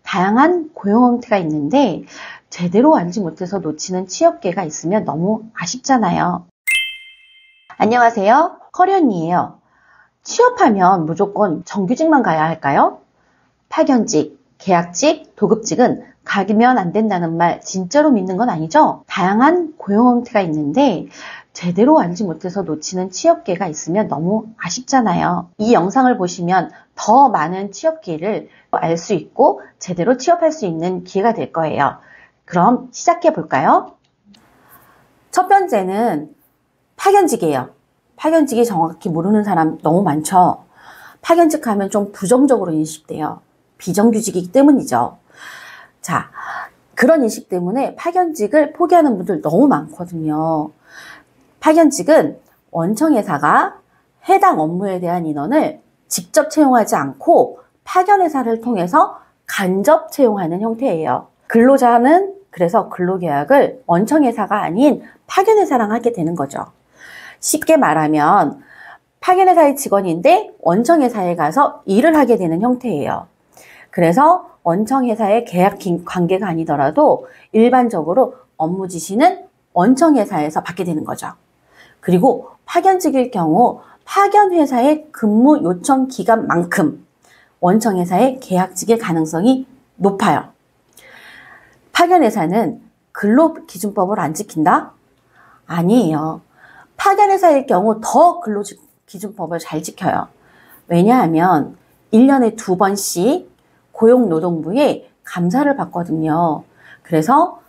다양한 고용 형태가 있는데 제대로 알지 못해서 놓치는 취업 기회가 있으면 너무 아쉽잖아요. 안녕하세요. 커리언이에요. 취업하면 무조건 정규직만 가야 할까요? 파견직, 계약직, 도급직은 가면 안 된다는 말 진짜로 믿는 건 아니죠? 다양한 고용 형태가 있는데 제대로 알지 못해서 놓치는 취업 기회가 있으면 너무 아쉽잖아요. 이 영상을 보시면 더 많은 취업 기회를 알 수 있고 제대로 취업할 수 있는 기회가 될 거예요. 그럼 시작해 볼까요? 첫 번째는 파견직이에요. 파견직이 정확히 모르는 사람 너무 많죠. 파견직 하면 좀 부정적으로 인식돼요. 비정규직이기 때문이죠. 자, 그런 인식 때문에 파견직을 포기하는 분들 너무 많거든요. 파견직은 원청회사가 해당 업무에 대한 인원을 직접 채용하지 않고 파견회사를 통해서 간접 채용하는 형태예요. 근로자는 그래서 근로계약을 원청회사가 아닌 파견회사랑 하게 되는 거죠. 쉽게 말하면 파견회사의 직원인데 원청회사에 가서 일을 하게 되는 형태예요. 그래서 원청회사의 계약 관계가 아니더라도 일반적으로 업무 지시는 원청회사에서 받게 되는 거죠. 그리고 파견직일 경우 파견회사의 근무 요청 기간만큼 원청회사의 계약직일 가능성이 높아요. 파견회사는 근로기준법을 안 지킨다? 아니에요. 파견회사일 경우 더 근로기준법을 잘 지켜요. 왜냐하면 1년에 2번씩 고용노동부에 감사를 받거든요. 그래서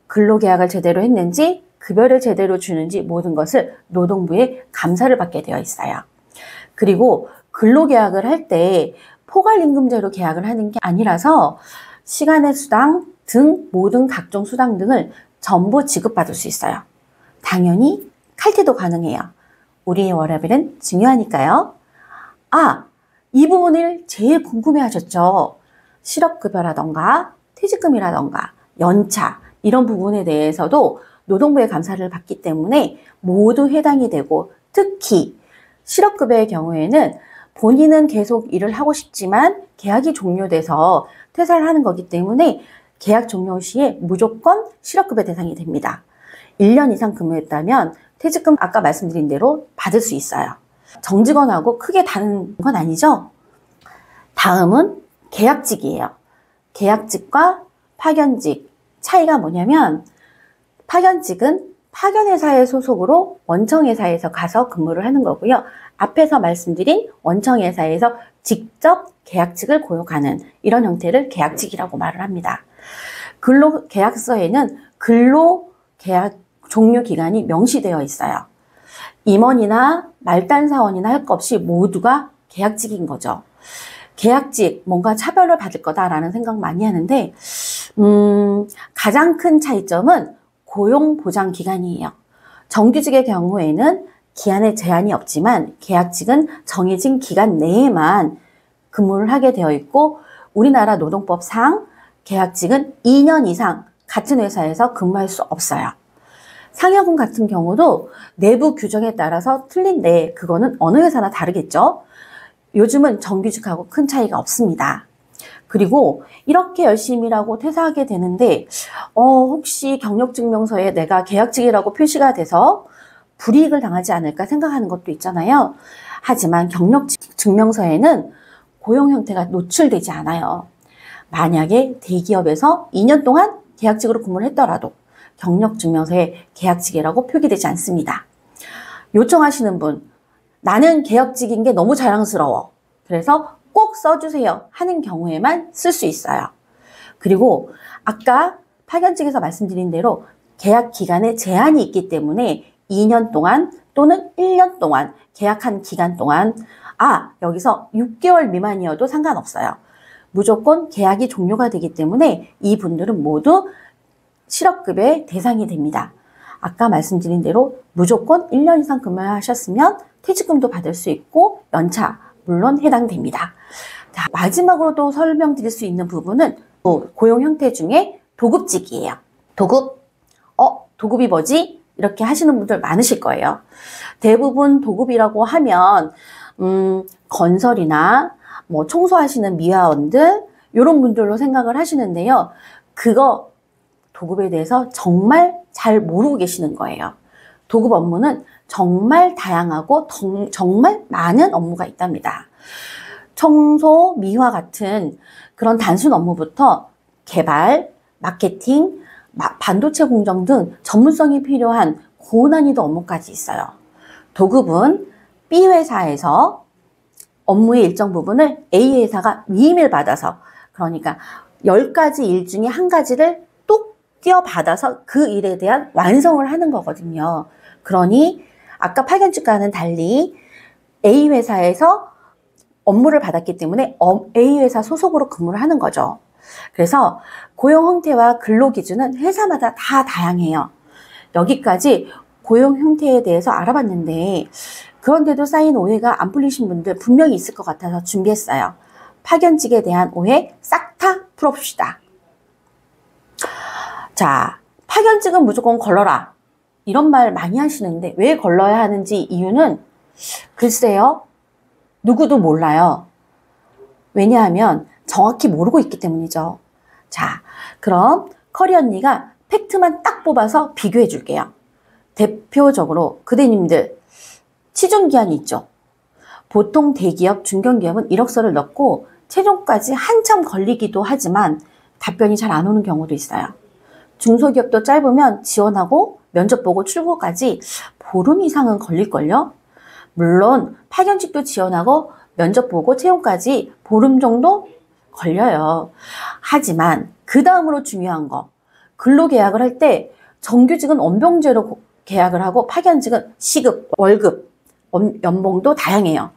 근로계약을 제대로 했는지 급여를 제대로 주는지 모든 것을 노동부에 감사를 받게 되어 있어요. 그리고 근로계약을 할 때 포괄임금제로 계약을 하는 게 아니라서 시간의 수당 등 모든 각종 수당 등을 전부 지급받을 수 있어요. 당연히 칼퇴도 가능해요. 우리의 월화벨은 중요하니까요. 이 부분을 제일 궁금해 하셨죠? 실업급여라던가 퇴직금이라던가 연차 이런 부분에 대해서도 노동부의 감사를 받기 때문에 모두 해당이 되고 특히 실업급여의 경우에는 본인은 계속 일을 하고 싶지만 계약이 종료돼서 퇴사를 하는 거기 때문에 계약 종료 시에 무조건 실업급여 대상이 됩니다. 1년 이상 근무했다면 퇴직금 아까 말씀드린 대로 받을 수 있어요. 정직원하고 크게 다른 건 아니죠? 다음은 계약직이에요. 계약직과 파견직 차이가 뭐냐면 파견직은 파견회사의 소속으로 원청회사에서 가서 근무를 하는 거고요. 앞에서 말씀드린 원청회사에서 직접 계약직을 고용하는 이런 형태를 계약직이라고 말을 합니다. 근로계약서에는 근로계약 종료 기간이 명시되어 있어요. 임원이나 말단사원이나 할 것 없이 모두가 계약직인 거죠. 계약직, 뭔가 차별을 받을 거다라는 생각 많이 하는데 가장 큰 차이점은 고용보장기간이에요. 정규직의 경우에는 기한에 제한이 없지만 계약직은 정해진 기간 내에만 근무를 하게 되어 있고 우리나라 노동법상 계약직은 2년 이상 같은 회사에서 근무할 수 없어요. 상여금 같은 경우도 내부 규정에 따라서 틀린데 그거는 어느 회사나 다르겠죠. 요즘은 정규직하고 큰 차이가 없습니다. 그리고 이렇게 열심히 일하고 퇴사하게 되는데 혹시 경력증명서에 내가 계약직이라고 표시가 돼서 불이익을 당하지 않을까 생각하는 것도 있잖아요. 하지만 경력증명서에는 고용 형태가 노출되지 않아요. 만약에 대기업에서 2년 동안 계약직으로 근무를 했더라도 경력증명서에 계약직이라고 표기되지 않습니다. 요청하시는 분, 나는 계약직인 게 너무 자랑스러워. 그래서 꼭 써주세요 하는 경우에만 쓸 수 있어요. 그리고 아까 파견직에서 말씀드린 대로 계약 기간에 제한이 있기 때문에 2년 동안 또는 1년 동안 계약한 기간 동안 여기서 6개월 미만이어도 상관없어요. 무조건 계약이 종료가 되기 때문에 이분들은 모두 실업급여의 대상이 됩니다. 아까 말씀드린 대로 무조건 1년 이상 근무하셨으면 퇴직금도 받을 수 있고 연차 물론 해당됩니다. 자, 마지막으로 또 설명드릴 수 있는 부분은 고용 형태 중에 도급직이에요. 도급? 도급이 뭐지? 이렇게 하시는 분들 많으실 거예요. 대부분 도급이라고 하면 건설이나 청소하시는 미화원들 이런 분들로 생각을 하시는데요. 그거 도급에 대해서 정말 잘 모르고 계시는 거예요. 도급 업무는 정말 다양하고 정말 많은 업무가 있답니다. 청소, 미화 같은 그런 단순 업무부터 개발, 마케팅, 반도체 공정 등 전문성이 필요한 고난이도 업무까지 있어요. 도급은 B 회사에서 업무의 일정 부분을 A 회사가 위임을 받아서, 그러니까 10가지 일 중에 한 가지를 또 띄어받아서 그 일에 대한 완성을 하는 거거든요. 그러니 아까 파견직과는 달리 A 회사에서 업무를 받았기 때문에 A 회사 소속으로 근무를 하는 거죠. 그래서 고용 형태와 근로 기준은 회사마다 다 다양해요. 여기까지 고용 형태에 대해서 알아봤는데, 그런데도 쌓인 오해가 안 풀리신 분들 분명히 있을 것 같아서 준비했어요. 파견직에 대한 오해 싹 다 풀어봅시다. 자, 파견직은 무조건 걸러라, 이런 말 많이 하시는데 왜 걸러야 하는지 이유는 글쎄요, 누구도 몰라요. 왜냐하면 정확히 모르고 있기 때문이죠. 자, 그럼 커리 언니가 팩트만 딱 뽑아서 비교해 줄게요. 대표적으로 그대님들 취준기한이 있죠. 보통 대기업, 중견기업은 이력서를 넣고 최종까지 한참 걸리기도 하지만 답변이 잘 안 오는 경우도 있어요. 중소기업도 짧으면 지원하고 면접 보고 출고까지 보름 이상은 걸릴걸요. 물론 파견직도 지원하고 면접 보고 채용까지 보름 정도 걸려요. 하지만 그 다음으로 중요한 거, 근로계약을 할 때 정규직은 원병제로 계약을 하고 파견직은 시급, 월급, 연봉도 다양해요.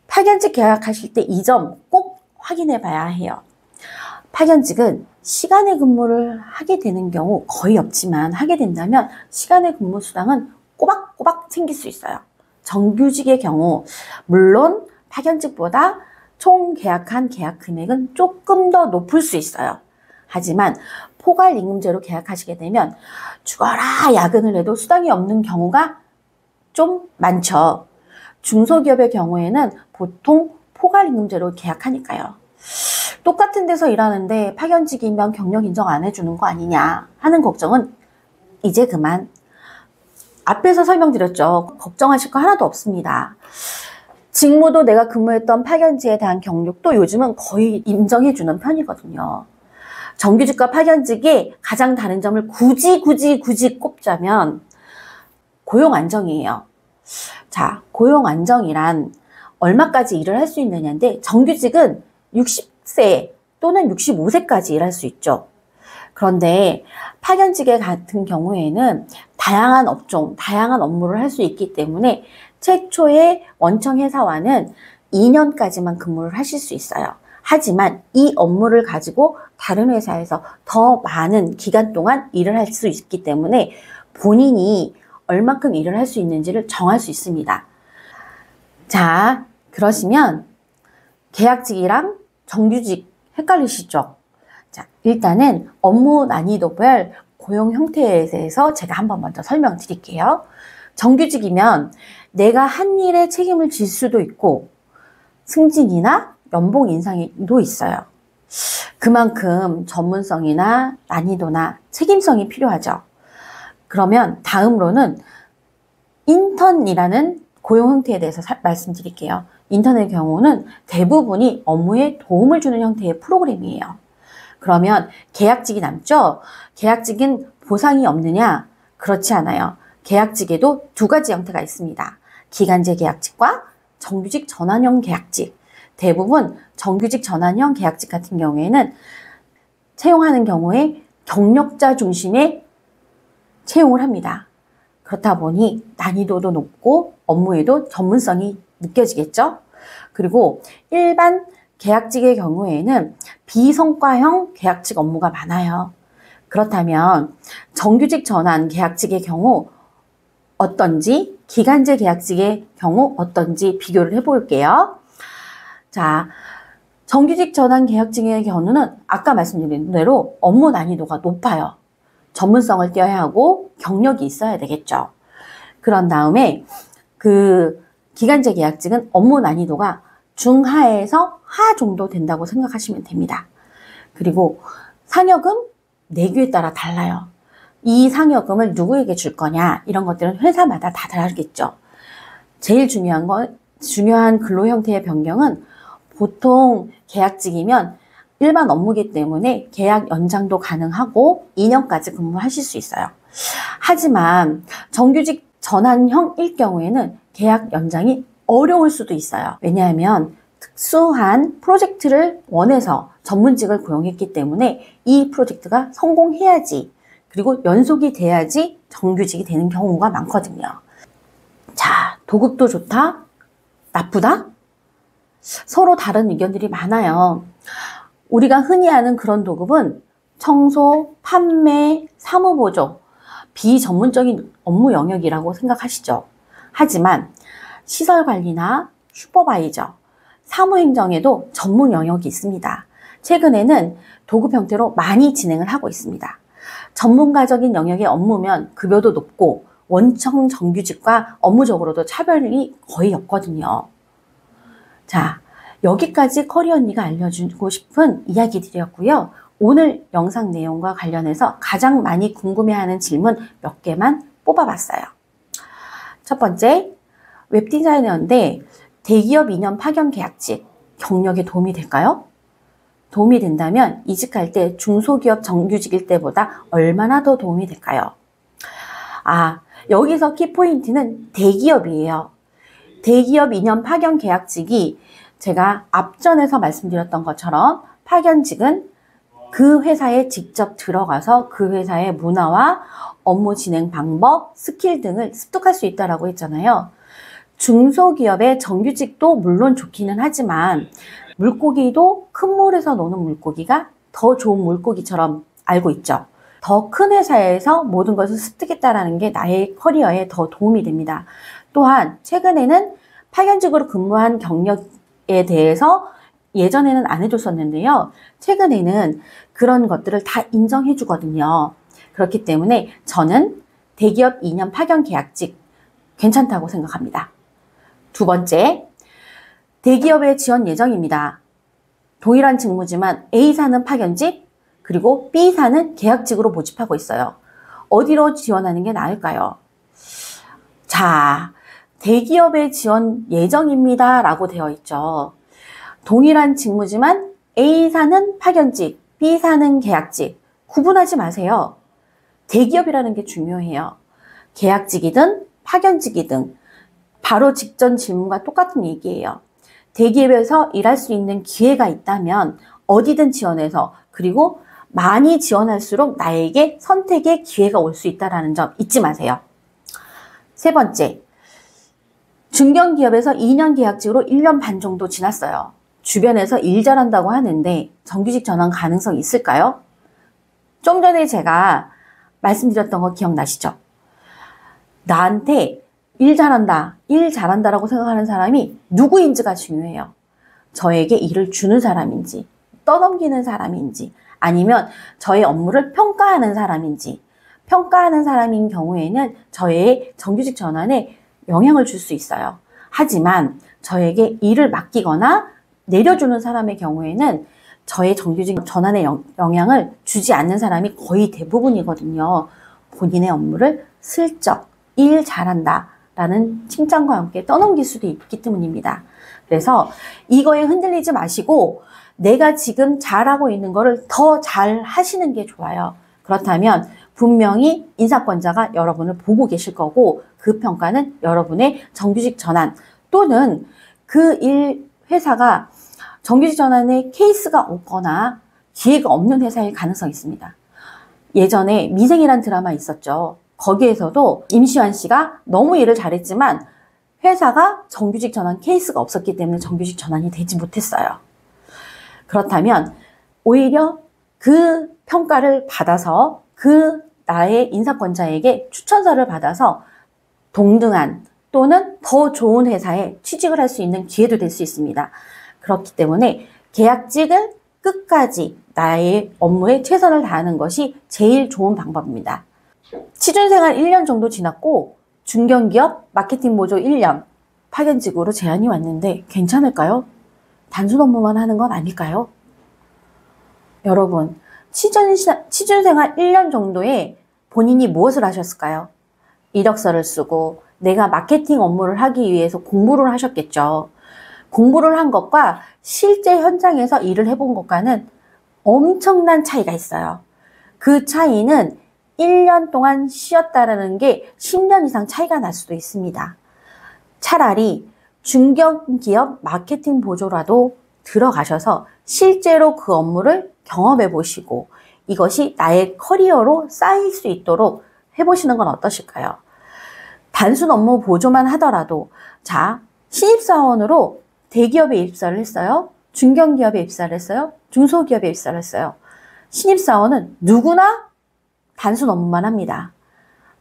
파견직 계약하실 때 이 점 꼭 확인해 봐야 해요. 파견직은 시간의 근무를 하게 되는 경우 거의 없지만, 하게 된다면 시간의 근무 수당은 꼬박꼬박 챙길 수 있어요. 정규직의 경우 물론 파견직보다 총 계약한 계약 금액은 조금 더 높을 수 있어요. 하지만 포괄임금제로 계약하시게 되면 죽어라 야근을 해도 수당이 없는 경우가 좀 많죠. 중소기업의 경우에는 보통 포괄임금제로 계약하니까요. 똑같은 데서 일하는데 파견직이면 경력 인정 안 해주는 거 아니냐 하는 걱정은 이제 그만. 앞에서 설명드렸죠. 걱정하실 거 하나도 없습니다. 직무도 내가 근무했던 파견직에 대한 경력도 요즘은 거의 인정해주는 편이거든요. 정규직과 파견직의 가장 다른 점을 굳이 꼽자면 고용 안정이에요. 자, 고용 안정이란 얼마까지 일을 할 수 있느냐인데, 정규직은 60세 또는 65세까지 일할 수 있죠. 그런데 파견직의 같은 경우에는 다양한 업종, 다양한 업무를 할 수 있기 때문에 최초의 원청 회사와는 2년까지만 근무를 하실 수 있어요. 하지만 이 업무를 가지고 다른 회사에서 더 많은 기간 동안 일을 할 수 있기 때문에 본인이 얼만큼 일을 할 수 있는지를 정할 수 있습니다. 자, 그러시면 계약직이랑 정규직 헷갈리시죠? 자, 일단은 업무 난이도별 고용 형태에 대해서 제가 한번 먼저 설명드릴게요. 정규직이면 내가 한 일에 책임을 질 수도 있고 승진이나 연봉 인상도 있어요. 그만큼 전문성이나 난이도나 책임성이 필요하죠. 그러면 다음으로는 인턴이라는 고용 형태에 대해서 말씀드릴게요. 인턴의 경우는 대부분이 업무에 도움을 주는 형태의 프로그램이에요. 그러면 계약직이 남죠? 계약직은 보상이 없느냐? 그렇지 않아요. 계약직에도 두 가지 형태가 있습니다. 기간제 계약직과 정규직 전환형 계약직. 대부분 정규직 전환형 계약직 같은 경우에는 채용하는 경우에 경력자 중심의 채용을 합니다. 그렇다 보니 난이도도 높고 업무에도 전문성이 느껴지겠죠? 그리고 일반 계약직의 경우에는 비성과형 계약직 업무가 많아요. 그렇다면 정규직 전환 계약직의 경우 어떤지, 기간제 계약직의 경우 어떤지 비교를 해볼게요. 자, 정규직 전환 계약직의 경우는 아까 말씀드린 대로 업무 난이도가 높아요. 전문성을 띄어야 하고 경력이 있어야 되겠죠. 그런 다음에 그 기간제 계약직은 업무 난이도가 중하에서 하 정도 된다고 생각하시면 됩니다. 그리고 상여금 내규에 따라 달라요. 이 상여금을 누구에게 줄 거냐 이런 것들은 회사마다 다 다르겠죠. 제일 중요한 근로 형태의 변경은 보통 계약직이면 일반 업무기 때문에 계약 연장도 가능하고 2년까지 근무하실 수 있어요. 하지만 정규직 전환형일 경우에는 계약 연장이 어려울 수도 있어요. 왜냐하면 특수한 프로젝트를 원해서 전문직을 고용했기 때문에 이 프로젝트가 성공해야지, 그리고 연속이 돼야지 정규직이 되는 경우가 많거든요. 자, 도급도 좋다? 나쁘다? 서로 다른 의견들이 많아요. 우리가 흔히 아는 그런 도급은 청소, 판매, 사무보조, 비전문적인 업무 영역이라고 생각하시죠. 하지만 시설관리나 슈퍼바이저, 사무행정에도 전문 영역이 있습니다. 최근에는 도급 형태로 많이 진행을 하고 있습니다. 전문가적인 영역의 업무면 급여도 높고 원청 정규직과 업무적으로도 차별이 거의 없거든요. 자, 여기까지 커리어 언니가 알려주고 싶은 이야기들이었고요. 오늘 영상 내용과 관련해서 가장 많이 궁금해하는 질문 몇 개만 뽑아봤어요. 첫 번째, 웹디자이너인데 대기업 2년 파견 계약직 경력에 도움이 될까요? 도움이 된다면 이직할 때 중소기업 정규직일 때보다 얼마나 더 도움이 될까요? 여기서 키포인트는 대기업이에요. 대기업 2년 파견 계약직이 제가 앞전에서 말씀드렸던 것처럼 파견직은 그 회사에 직접 들어가서 그 회사의 문화와 업무 진행 방법, 스킬 등을 습득할 수 있다고 했잖아요. 중소기업의 정규직도 물론 좋기는 하지만 물고기도 큰 물에서 노는 물고기가 더 좋은 물고기처럼 알고 있죠. 더 큰 회사에서 모든 것을 습득했다는 게 나의 커리어에 더 도움이 됩니다. 또한 최근에는 파견직으로 근무한 경력에 대해서 예전에는 안 해줬었는데요. 최근에는 그런 것들을 다 인정해 주거든요. 그렇기 때문에 저는 대기업 2년 파견 계약직 괜찮다고 생각합니다. 두 번째, 대기업에 지원 예정입니다. 동일한 직무지만 A사는 파견직, 그리고 B사는 계약직으로 모집하고 있어요. 어디로 지원하는 게 나을까요? 자, 대기업에 지원 예정입니다 라고 되어 있죠. 동일한 직무지만 A사는 파견직, B사는 계약직, 구분하지 마세요. 대기업이라는 게 중요해요. 계약직이든 파견직이든 바로 직전 질문과 똑같은 얘기예요. 대기업에서 일할 수 있는 기회가 있다면 어디든 지원해서, 그리고 많이 지원할수록 나에게 선택의 기회가 올 수 있다는 점 잊지 마세요. 세 번째, 중견기업에서 2년 계약직으로 1년 반 정도 지났어요. 주변에서 일 잘한다고 하는데 정규직 전환 가능성 있을까요? 좀 전에 제가 말씀드렸던 거 기억나시죠? 나한테 일 잘한다라고 생각하는 사람이 누구인지가 중요해요. 저에게 일을 주는 사람인지, 떠넘기는 사람인지, 아니면 저의 업무를 평가하는 사람인지. 평가하는 사람인 경우에는 저의 정규직 전환에 영향을 줄 수 있어요. 하지만 저에게 일을 맡기거나 내려주는 사람의 경우에는 저의 정규직 전환에 영향을 주지 않는 사람이 거의 대부분이거든요. 본인의 업무를 슬쩍 일 잘한다 라는 칭찬과 함께 떠넘길 수도 있기 때문입니다. 그래서 이거에 흔들리지 마시고 내가 지금 잘하고 있는 거를 더 잘 하시는 게 좋아요. 그렇다면 분명히 인사권자가 여러분을 보고 계실 거고, 그 평가는 여러분의 정규직 전환 또는 그 회사가 정규직 전환에 케이스가 없거나 기회가 없는 회사일 가능성이 있습니다. 예전에 미생이란 드라마 있었죠. 거기에서도 임시완 씨가 너무 일을 잘했지만 회사가 정규직 전환 케이스가 없었기 때문에 정규직 전환이 되지 못했어요. 그렇다면 오히려 그 평가를 받아서 그 나의 인사권자에게 추천서를 받아서 동등한 또는 더 좋은 회사에 취직을 할 수 있는 기회도 될 수 있습니다. 그렇기 때문에 계약직을 끝까지 나의 업무에 최선을 다하는 것이 제일 좋은 방법입니다. 취준생활 1년 정도 지났고 중견기업 마케팅 보조 1년 파견직으로 제안이 왔는데 괜찮을까요? 단순 업무만 하는 건 아닐까요? 여러분, 취준생활 1년 정도에 본인이 무엇을 하셨을까요? 이력서를 쓰고 내가 마케팅 업무를 하기 위해서 공부를 하셨겠죠. 공부를 한 것과 실제 현장에서 일을 해본 것과는 엄청난 차이가 있어요. 그 차이는 1년 동안 쉬었다라는 게 10년 이상 차이가 날 수도 있습니다. 차라리 중견기업 마케팅 보조라도 들어가셔서 실제로 그 업무를 경험해 보시고 이것이 나의 커리어로 쌓일 수 있도록 해보시는 건 어떠실까요? 단순 업무 보조만 하더라도 자, 신입사원으로 대기업에 입사를 했어요. 중견기업에 입사를 했어요. 중소기업에 입사를 했어요. 신입사원은 누구나 단순 업무만 합니다.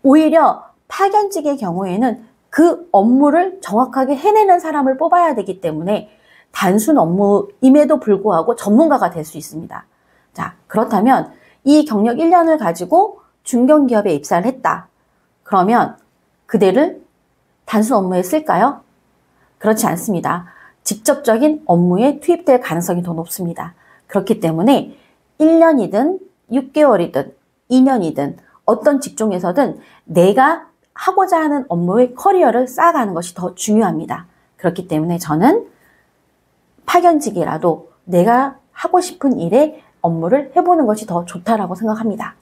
오히려 파견직의 경우에는 그 업무를 정확하게 해내는 사람을 뽑아야 되기 때문에 단순 업무임에도 불구하고 전문가가 될 수 있습니다. 자, 그렇다면 이 경력 1년을 가지고 중견기업에 입사를 했다. 그러면 그대를 단순 업무에 쓸까요? 그렇지 않습니다. 직접적인 업무에 투입될 가능성이 더 높습니다. 그렇기 때문에 1년이든 6개월이든 2년이든 어떤 직종에서든 내가 하고자 하는 업무의 커리어를 쌓아가는 것이 더 중요합니다. 그렇기 때문에 저는 파견직이라도 내가 하고 싶은 일에 업무를 해보는 것이 더 좋다라고 생각합니다.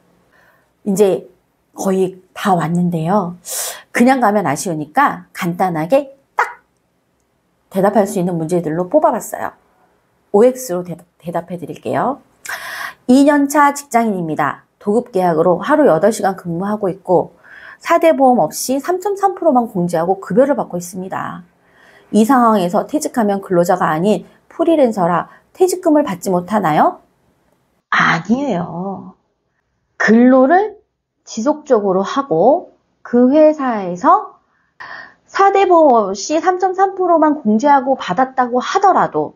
이제 거의 다 왔는데요. 그냥 가면 아쉬우니까 간단하게 딱 대답할 수 있는 문제들로 뽑아봤어요. OX로 대답해 드릴게요. 2년차 직장인입니다. 도급계약으로 하루 8시간 근무하고 있고 4대 보험 없이 3.3%만 공제하고 급여를 받고 있습니다. 이 상황에서 퇴직하면 근로자가 아닌 프리랜서라 퇴직금을 받지 못하나요? 아니에요. 근로를 지속적으로 하고 그 회사에서 4대 보험 없이 3.3%만 공제하고 받았다고 하더라도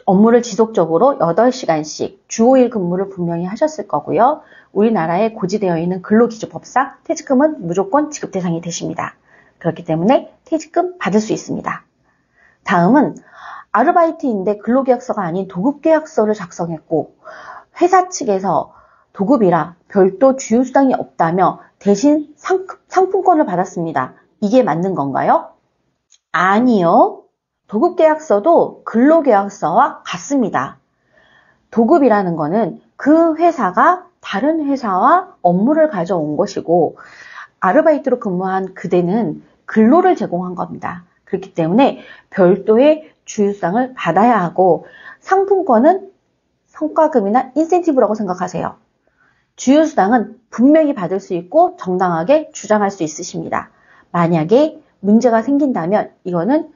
업무를 지속적으로 8시간씩 주 5일 근무를 분명히 하셨을 거고요. 우리나라에 고지되어 있는 근로기준법상 퇴직금은 무조건 지급 대상이 되십니다. 그렇기 때문에 퇴직금 받을 수 있습니다. 다음은 아르바이트인데 근로계약서가 아닌 도급계약서를 작성했고 회사 측에서 도급이라 별도 주휴수당이 없다며 대신 상품권을 받았습니다. 이게 맞는 건가요? 아니요. 도급계약서도 근로계약서와 같습니다. 도급이라는 거는 그 회사가 다른 회사와 업무를 가져온 것이고 아르바이트로 근무한 그대는 근로를 제공한 겁니다. 그렇기 때문에 별도의 주휴수당을 받아야 하고 상품권은 성과금이나 인센티브라고 생각하세요. 주휴수당은 분명히 받을 수 있고 정당하게 주장할 수 있으십니다. 만약에 문제가 생긴다면 이거는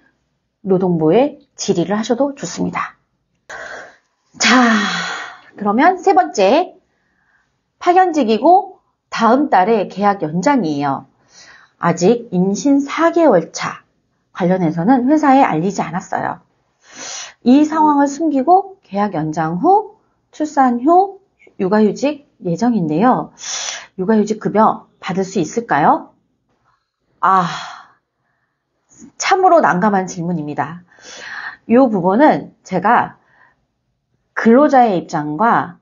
노동부에 질의를 하셔도 좋습니다. 자, 그러면 세 번째, 파견직이고 다음 달에 계약 연장이에요. 아직 임신 4개월 차 관련해서는 회사에 알리지 않았어요. 이 상황을 숨기고 계약 연장 후 출산 후 육아휴직 예정인데요. 육아휴직 급여 받을 수 있을까요? 참으로 난감한 질문입니다. 이 부분은 제가 근로자의 입장과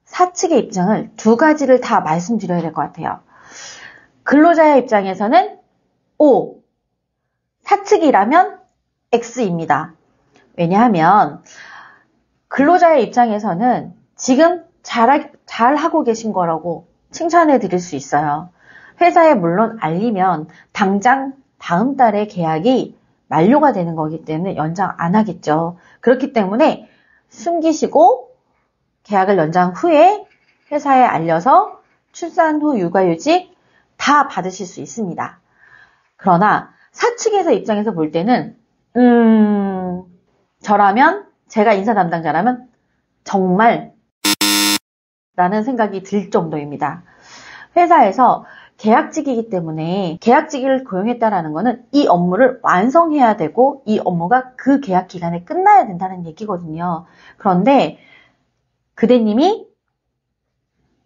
사측의 입장을 두 가지를 다 말씀드려야 될 것 같아요. 근로자의 입장에서는 O, 사측이라면 X입니다. 왜냐하면 근로자의 입장에서는 지금 잘하고 계신 거라고 칭찬해 드릴 수 있어요. 회사에 물론 알리면 당장 다음 달에 계약이 만료가 되는 거기 때문에 연장 안 하겠죠. 그렇기 때문에 숨기시고 계약을 연장 후에 회사에 알려서 출산 후 육아휴직 다 받으실 수 있습니다. 그러나 사측에서 입장에서 볼 때는 저라면 제가 인사 담당자라면 정말 라는 생각이 들 정도입니다. 회사에서 계약직이기 때문에 계약직을 고용했다라는 것은 이 업무를 완성해야 되고 이 업무가 그 계약 기간에 끝나야 된다는 얘기거든요. 그런데 그대님이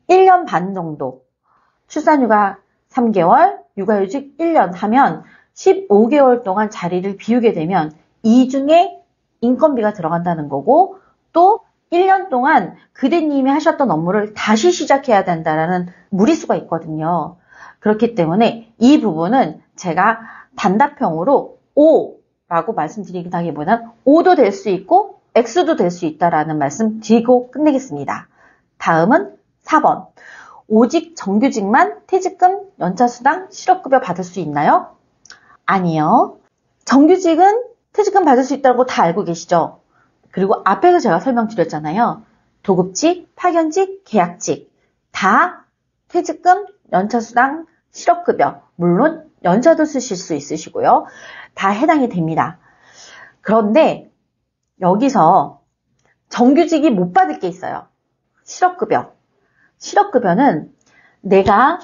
1년 반 정도, 출산휴가 3개월, 육아휴직 1년 하면 15개월 동안 자리를 비우게 되면 이 중에 인건비가 들어간다는 거고 또 1년 동안 그대님이 하셨던 업무를 다시 시작해야 된다라는 무리수가 있거든요. 그렇기 때문에 이 부분은 제가 단답형으로 O라고 말씀드리기보다는 O도 될 수 있고 X도 될 수 있다라는 말씀 드리고 끝내겠습니다. 다음은 4번. 오직 정규직만 퇴직금, 연차수당, 실업급여 받을 수 있나요? 아니요. 정규직은 퇴직금 받을 수 있다고 다 알고 계시죠? 그리고 앞에서 제가 설명드렸잖아요. 도급직, 파견직, 계약직 다 퇴직금, 연차수당, 실업급여 물론 연차도 쓰실 수 있으시고요. 다 해당이 됩니다. 그런데 여기서 정규직이 못 받을 게 있어요. 실업급여. 실업급여는 내가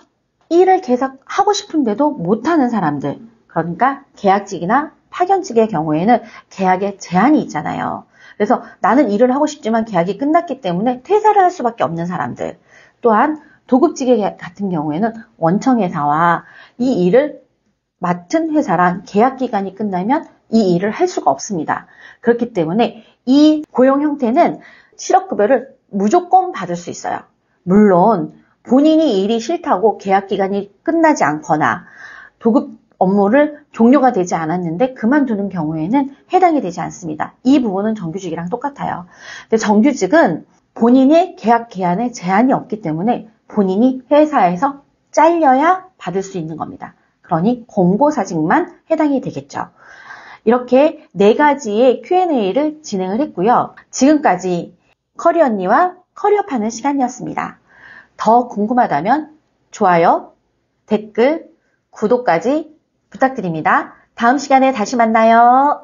일을 계속 하고 싶은데도 못하는 사람들, 그러니까 계약직이나 파견직의 경우에는 계약에 제한이 있잖아요. 그래서 나는 일을 하고 싶지만 계약이 끝났기 때문에 퇴사를 할 수밖에 없는 사람들, 또한 도급직 같은 경우에는 원청회사와 이 일을 맡은 회사랑 계약 기간이 끝나면 이 일을 할 수가 없습니다. 그렇기 때문에 이 고용 형태는 실업급여를 무조건 받을 수 있어요. 물론 본인이 일이 싫다고 계약 기간이 끝나지 않거나 도급 업무를 종료가 되지 않았는데 그만두는 경우에는 해당이 되지 않습니다. 이 부분은 정규직이랑 똑같아요. 근데 정규직은 본인의 계약 기한에 제한이 없기 때문에 본인이 회사에서 잘려야 받을 수 있는 겁니다. 그러니 공고사직만 해당이 되겠죠. 이렇게 4가지의 Q&A를 진행을 했고요. 지금까지 커리어 언니와 커리어 파는 시간이었습니다. 더 궁금하다면 좋아요, 댓글, 구독까지 부탁드립니다. 다음 시간에 다시 만나요.